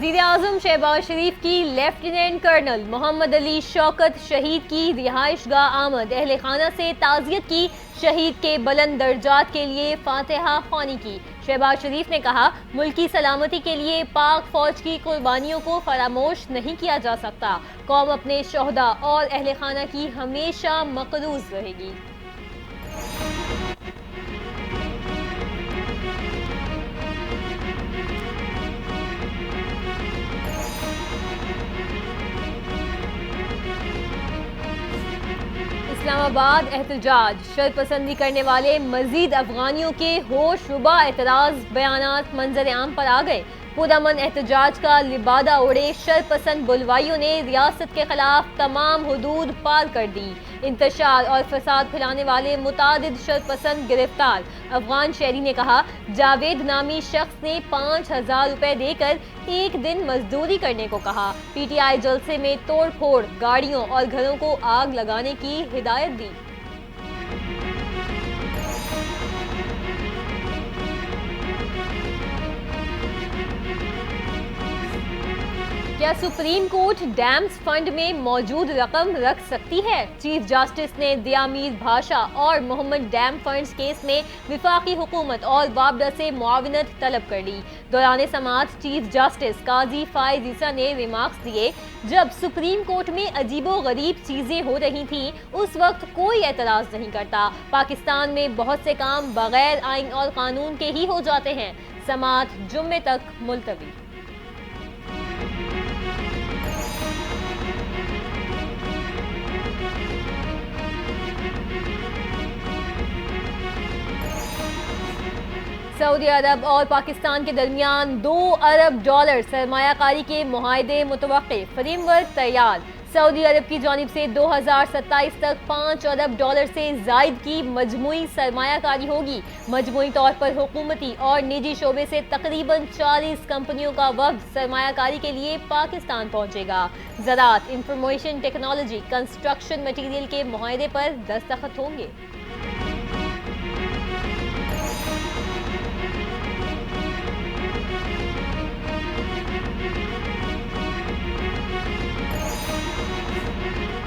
وزیر اعظم شہباز شریف کی lieutenant colonel محمد علی شوکت شہید کی رہائش گاہ آمد، اہل خانہ سے تعزیت کی، شہید کے بلند درجات کے لیے فاتحہ خوانی کی۔ شہباز شریف نے کہا، ملک کی سلامتی کے لیے پاک فوج کی قربانیوں کو فراموش نہیں کیا جا سکتا، قوم اپنے شہداء اور اہل خانہ کی ہمیشہ مقروض رہے گی۔ اسلام آباد احتجاج، شرپسندی کرنے والے مزید افغانیوں کے ہوش ربا اعتراض بیانات منظر عام پر آ گئے۔ پرامن احتجاج کا لبادہ اڑے شرپسند بلوائیوں نے ریاست کے خلاف تمام حدود پار کر دی۔ انتشار اور فساد پھیلانے والے متعدد شرپسند گرفتار۔ افغان شہری نے کہا، جاوید نامی شخص نے 5,000 روپے دے کر ایک دن مزدوری کرنے کو کہا۔ پی ٹی آئی جلسے میں توڑ پھوڑ، گاڑیوں اور گھروں کو آگ لگانے کی ہدایت دی۔ کیا سپریم کورٹ ڈیمز فنڈ میں موجود رقم رکھ سکتی ہے؟ چیف جسٹس نے دیا میر بھاشا اور محمد ڈیم فنڈز کیس میں وفاقی حکومت اور بابڈا سے معاونت طلب کر لی۔ دوران سماعت چیف جسٹس قاضی فائز عیسیٰ نے ریمارکس دیے، جب سپریم کورٹ میں عجیب و غریب چیزیں ہو رہی تھیں اس وقت کوئی اعتراض نہیں کرتا۔ پاکستان میں بہت سے کام بغیر آئین اور قانون کے ہی ہو جاتے ہیں۔ سماعت جمعے تک ملتوی۔ سعودی عرب اور پاکستان کے درمیان $2 ارب سرمایہ کاری کے معاہدے متوقع، فریم ورک تیار۔ سعودی عرب کی جانب سے 2027 تک $5 ارب سے زائد کی مجموعی سرمایہ کاری ہوگی۔ مجموعی طور پر حکومتی اور نجی شعبے سے تقریباً 40 کمپنیوں کا وفد سرمایہ کاری کے لیے پاکستان پہنچے گا۔ زراعت، انفارمیشن ٹیکنالوجی، کنسٹرکشن مٹیریل کے معاہدے پر دستخط ہوں گے۔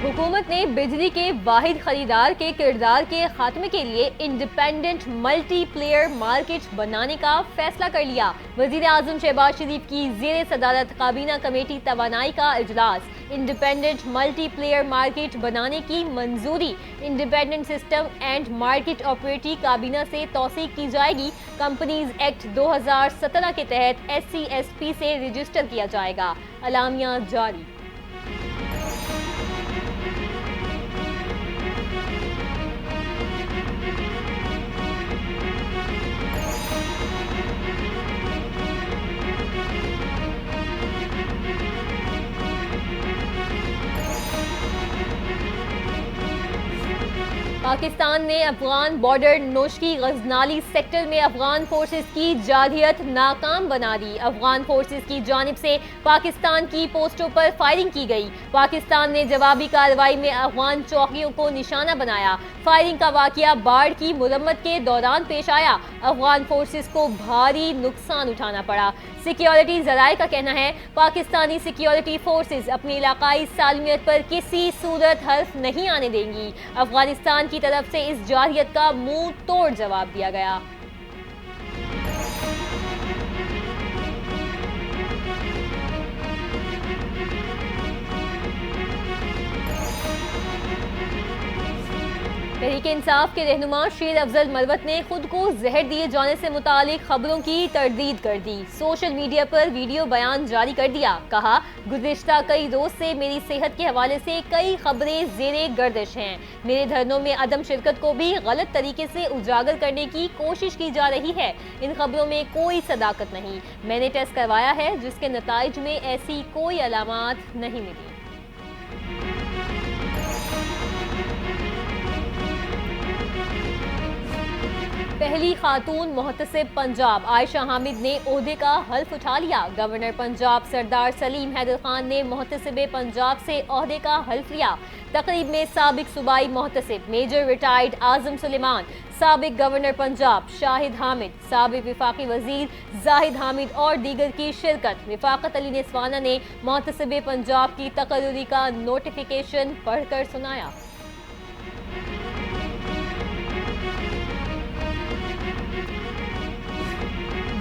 حکومت نے بجلی کے واحد خریدار کے کردار کے خاتمے کے لیے انڈیپینڈنٹ ملٹی پلیئر مارکیٹ بنانے کا فیصلہ کر لیا۔ وزیر اعظم شہباز شریف کی زیر صدارت کابینہ کمیٹی توانائی کا اجلاس۔ انڈیپینڈنٹ ملٹی پلیئر مارکیٹ بنانے کی منظوری۔ انڈیپینڈنٹ سسٹم اینڈ مارکیٹ آپریٹی کابینہ سے توثیق کی جائے گی۔ کمپنیز ایکٹ 2017 کے تحت SCSP سے رجسٹر کیا جائے گا۔ اعلامیہ جاری۔ پاکستان نے افغان بارڈر نوشکی غزنالی سیکٹر میں افغان فورسز کی جارحیت ناکام بنا دی۔ افغان فورسز کی جانب سے پاکستان کی پوسٹوں پر فائرنگ کی گئی۔ پاکستان نے جوابی کارروائی میں افغان چوکیوں کو نشانہ بنایا۔ فائرنگ کا واقعہ باڑ کی مرمت کے دوران پیش آیا۔ افغان فورسز کو بھاری نقصان اٹھانا پڑا۔ سیکیورٹی ذرائع کا کہنا ہے، پاکستانی سیکیورٹی فورسز اپنی علاقائی سالمیت پر کسی صورت حرف نہیں آنے دیں گی۔ افغانستان کی طرف سے اس جارحیت کا منہ توڑ جواب دیا گیا۔ تحریک انصاف کے رہنما شیر افضل مروت نے خود کو زہر دیے جانے سے متعلق خبروں کی تردید کر دی۔ سوشل میڈیا پر ویڈیو بیان جاری کر دیا۔ کہا، گزشتہ کئی روز سے میری صحت کے حوالے سے کئی خبریں زیر گردش ہیں۔ میرے دھرنوں میں عدم شرکت کو بھی غلط طریقے سے اجاگر کرنے کی کوشش کی جا رہی ہے۔ ان خبروں میں کوئی صداقت نہیں۔ میں نے ٹیسٹ کروایا ہے جس کے نتائج میں ایسی کوئی علامات نہیں ملی۔ پہلی خاتون محتسب پنجاب عائشہ حامد نے عہدے کا حلف اٹھا لیا۔ گورنر پنجاب سردار سلیم حیدر خان نے محتسب پنجاب سے عہدے کا حلف لیا۔ تقریب میں سابق صوبائی محتسب میجر ریٹائرڈ اعظم سلیمان، سابق گورنر پنجاب شاہد حامد، سابق وفاقی وزیر زاہد حامد اور دیگر کی شرکت۔ رفاقت علی نسوانہ نے محتسب پنجاب کی تقرری کا نوٹیفیکیشن پڑھ کر سنایا۔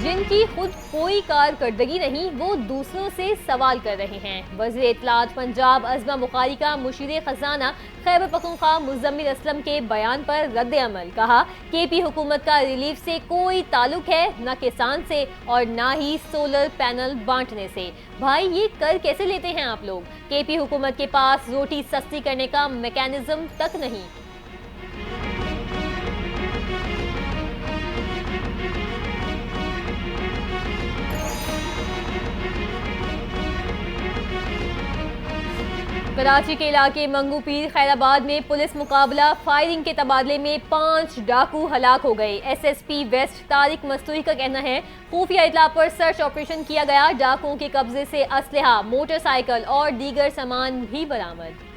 جن کی خود کوئی کارکردگی نہیں وہ دوسروں سے سوال کر رہے ہیں۔ وزیر اطلاعات پنجاب عظمہ بخاری کا مشیر خزانہ خیبر پختونخوا مزمل اسلم کے بیان پر رد عمل، کہا کے پی حکومت کا ریلیف سے کوئی تعلق ہے نہ کسان سے اور نہ ہی سولر پینل بانٹنے سے۔ بھائی یہ کر کیسے لیتے ہیں آپ لوگ؟ کے پی حکومت کے پاس روٹی سستی کرنے کا میکانزم تک نہیں۔ کراچی کے علاقے منگو پیر خیر آباد میں پولیس مقابلہ فائرنگ کے تبادلے میں 5 ڈاکو ہلاک ہو گئے۔ S S P West Tariq Mastoori کا کہنا ہے خفیہ اطلاع پر سرچ آپریشن کیا گیا، ڈاکوؤں کے قبضے سے اسلحہ، موٹر سائیکل اور دیگر سامان بھی برآمد۔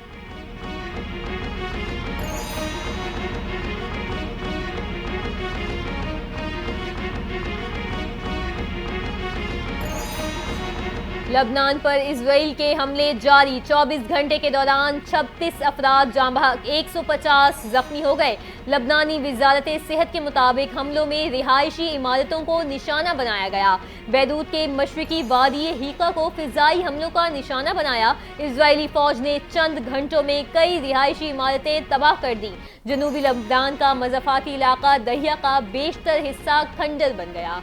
لبنان پر اسرائیل کے حملے جاری، 24 گھنٹے کے دوران 36 افراد جاں بحق، 150 زخمی ہو گئے۔ لبنانی وزارت صحت کے مطابق حملوں میں رہائشی عمارتوں کو نشانہ بنایا گیا۔ بیروت کے مشرقی وادی حیقہ کو فضائی حملوں کا نشانہ بنایا۔ اسرائیلی فوج نے چند گھنٹوں میں کئی رہائشی عمارتیں تباہ کر دیں۔ جنوبی لبنان کا مضافاتی علاقہ دہیا کا بیشتر حصہ کھنڈر بن گیا۔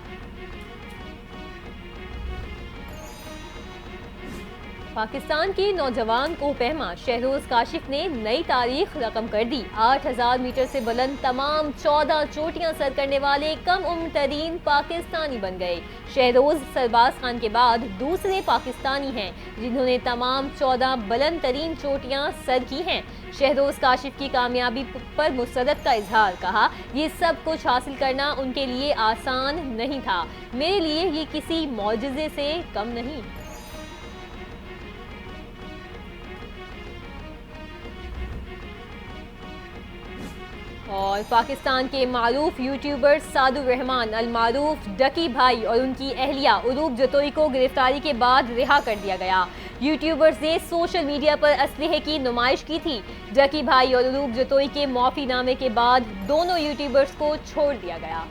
پاکستان کی نوجوان کوہ پیما شہروز کاشف نے نئی تاریخ رقم کر دی۔ 8000 میٹر سے بلند تمام 14 چوٹیاں سر کرنے والے کم عمر ترین پاکستانی بن گئے۔ شہروز سرباز خان کے بعد دوسرے پاکستانی ہیں جنہوں نے تمام 14 بلند ترین چوٹیاں سر کی ہیں۔ شہروز کاشف کی کامیابی پر مسرت کا اظہار، کہا یہ سب کچھ حاصل کرنا ان کے لیے آسان نہیں تھا، میرے لیے یہ کسی معجزے سے کم نہیں۔ اور پاکستان کے معروف یوٹیوبر سعد الرحمان المعروف ڈکی بھائی اور ان کی اہلیہ عروب جتوئی کو گرفتاری کے بعد رہا کر دیا گیا۔ یوٹیوبرز نے سوشل میڈیا پر اسلحے کی نمائش کی تھی۔ ڈکی بھائی اور عروب جتوئی کے معافی نامے کے بعد دونوں یوٹیوبرز کو چھوڑ دیا گیا۔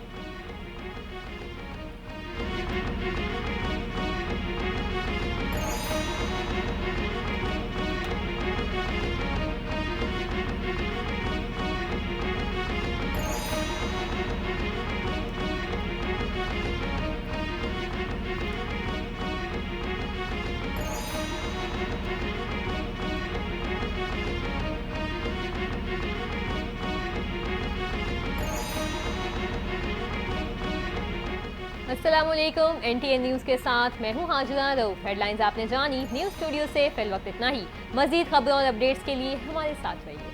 السلام علیکم، این ٹی این نیوز کے ساتھ میں ہوں حاجرہ رؤف۔ ہیڈ لائنز آپ نے جانی، نیوز اسٹوڈیو سے فی الوقت اتنا ہی۔ مزید خبروں اور اپڈیٹس کے لیے ہمارے ساتھ رہیے۔